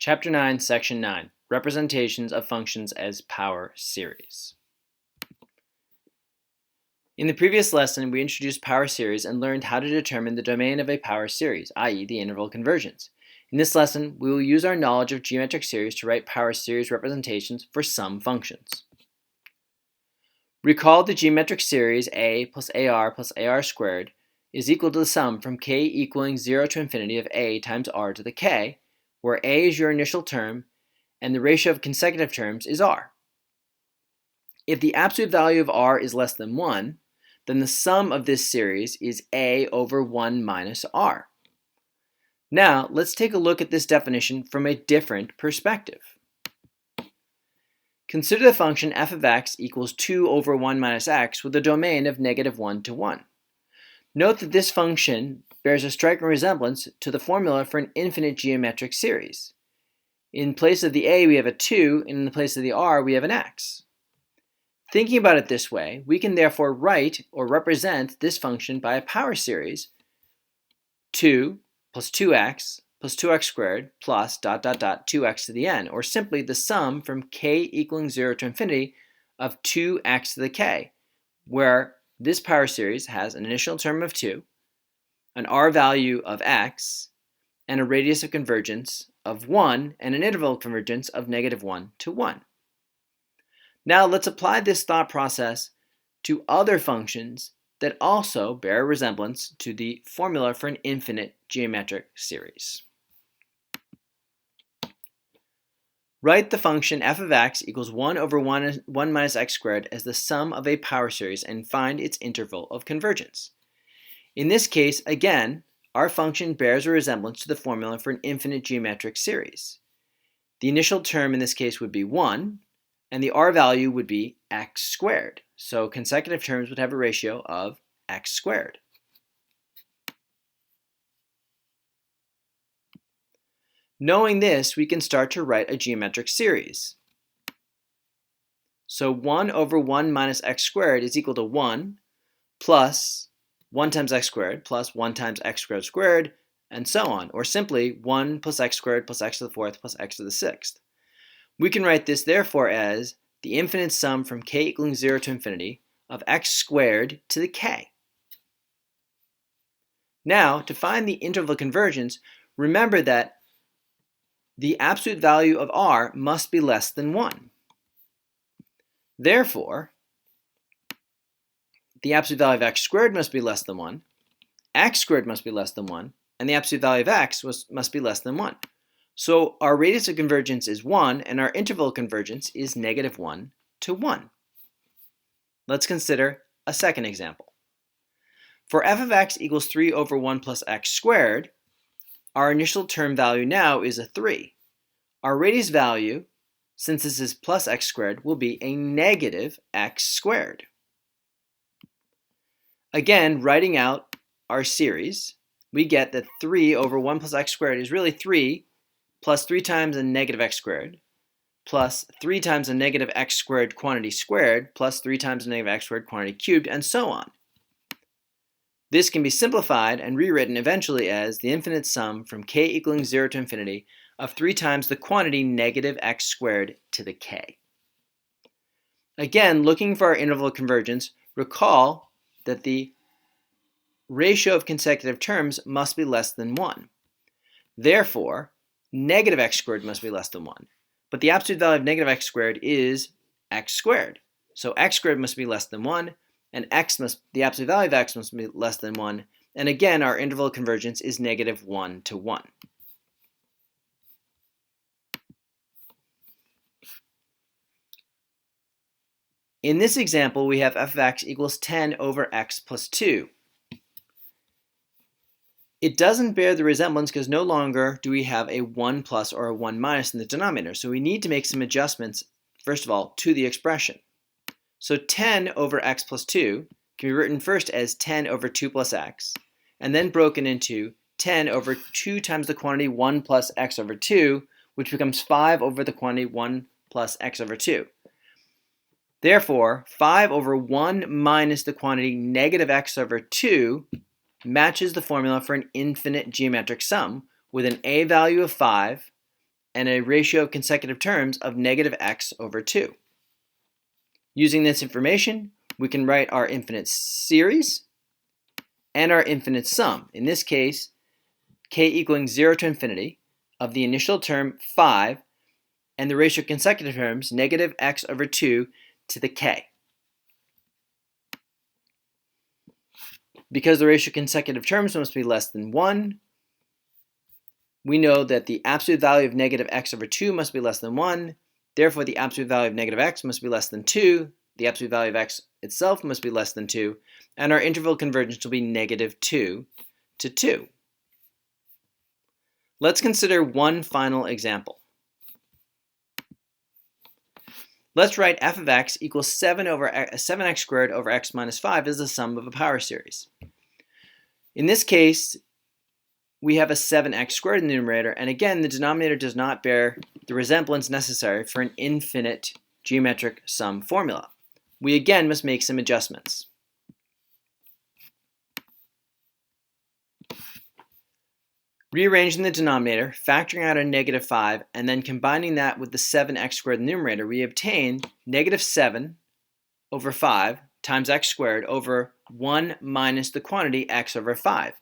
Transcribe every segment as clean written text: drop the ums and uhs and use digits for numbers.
Chapter 9, Section 9, Representations of Functions as Power Series. In the previous lesson, we introduced power series and learned how to determine the domain of a power series, i.e. the interval convergence. In this lesson, we will use our knowledge of geometric series to write power series representations for some functions. Recall the geometric series a plus ar squared is equal to the sum from k equaling 0 to infinity of a times r to the k, where a is your initial term and the ratio of consecutive terms is r. If the absolute value of r is less than 1, then the sum of this series is a over 1 minus r. Now, let's take a look at this definition from a different perspective. Consider the function f of x equals 2 over 1 minus x with a domain of negative 1 to 1. Note that this function bears a striking resemblance to the formula for an infinite geometric series. In place of the a, we have a 2, and in the place of the r, we have an x. Thinking about it this way, we can therefore write or represent this function by a power series 2 plus 2x plus 2x squared plus 2x to the n, or simply the sum from k equaling 0 to infinity of 2x to the k, where this power series has an initial term of 2, an r value of x, and a radius of convergence of 1, and an interval of convergence of negative 1 to 1. Now let's apply this thought process to other functions that also bear a resemblance to the formula for an infinite geometric series. Write the function f of x equals 1 over 1 minus x squared as the sum of a power series and find its interval of convergence. In this case, again, our function bears a resemblance to the formula for an infinite geometric series. The initial term in this case would be 1, and the r value would be x squared. So consecutive terms would have a ratio of x squared. Knowing this, we can start to write a geometric series. So 1 over 1 minus x squared is equal to 1 plus 1 times x squared plus 1 times x squared squared, and so on, or simply 1 plus x squared plus x to the fourth plus x to the sixth. We can write this therefore as the infinite sum from k equaling 0 to infinity of x squared to the k. Now, to find the interval of convergence, remember that the absolute value of r must be less than 1. Therefore, the absolute value of x squared must be less than 1, x squared must be less than 1, and the absolute value of x must be less than 1. So our radius of convergence is 1, and our interval of convergence is negative 1 to 1. Let's consider a second example. For f of x equals 3 over 1 plus x squared, our initial term value now is a 3. Our radius value, since this is plus x squared, will be a negative x squared. Again, writing out our series, we get that 3 over 1 plus x squared is really 3 plus 3 times a negative x squared plus 3 times a negative x squared quantity squared plus 3 times a negative x squared quantity cubed, and so on. This can be simplified and rewritten eventually as the infinite sum from k equaling 0 to infinity of 3 times the quantity negative x squared to the k. Again, looking for our interval of convergence, recall that the ratio of consecutive terms must be less than 1. Therefore, negative x squared must be less than 1. But the absolute value of negative x squared is x squared. So x squared must be less than 1, and the absolute value of x must be less than 1. And again, our interval of convergence is negative 1 to 1. In this example, we have f of x equals 10 over x plus 2. It doesn't bear the resemblance because no longer do we have a 1 plus or a 1 minus in the denominator. So we need to make some adjustments, first of all, to the expression. So 10 over x plus 2 can be written first as 10 over 2 plus x, and then broken into 10 over 2 times the quantity 1 plus x over 2, which becomes 5 over the quantity 1 plus x over 2. Therefore, 5 over 1 minus the quantity negative x over 2 matches the formula for an infinite geometric sum with an a value of 5 and a ratio of consecutive terms of negative x over 2. Using this information, we can write our infinite series and our infinite sum. In this case, k equaling 0 to infinity of the initial term 5 and the ratio of consecutive terms negative x over 2 to the k. Because the ratio of consecutive terms must be less than 1, we know that the absolute value of negative x over 2 must be less than 1. Therefore, the absolute value of negative x must be less than 2. The absolute value of x itself must be less than 2. And our interval convergence will be negative 2 to 2. Let's consider one final example. Let's write f of x equals 7x squared over x minus 5 as the sum of a power series. In this case, we have a 7x squared in the numerator, and again, the denominator does not bear the resemblance necessary for an infinite geometric sum formula. We again must make some adjustments. Rearranging the denominator, factoring out a negative 5, and then combining that with the 7x squared in the numerator, we obtain negative 7 over 5 times x squared over 1 minus the quantity x over 5.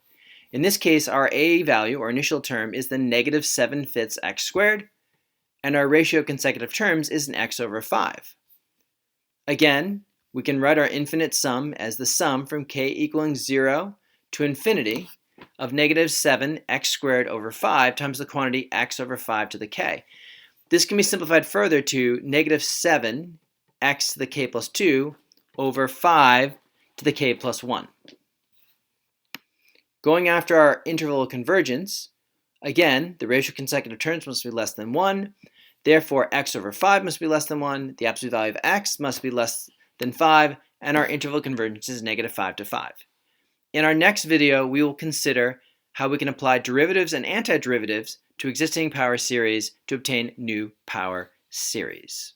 In this case, our a value, or initial term, is the negative 7/5 x squared, and our ratio of consecutive terms is an x over 5. Again, we can write our infinite sum as the sum from k equaling 0 to infinity of negative 7x squared over 5 times the quantity x over 5 to the k. This can be simplified further to negative 7x to the k plus 2 over 5 to the k plus 1. Going after our interval of convergence, again, the ratio of consecutive terms must be less than 1. Therefore, x over 5 must be less than 1. The absolute value of x must be less than 5. And our interval of convergence is negative 5 to 5. In our next video, we will consider how we can apply derivatives and antiderivatives to existing power series to obtain new power series.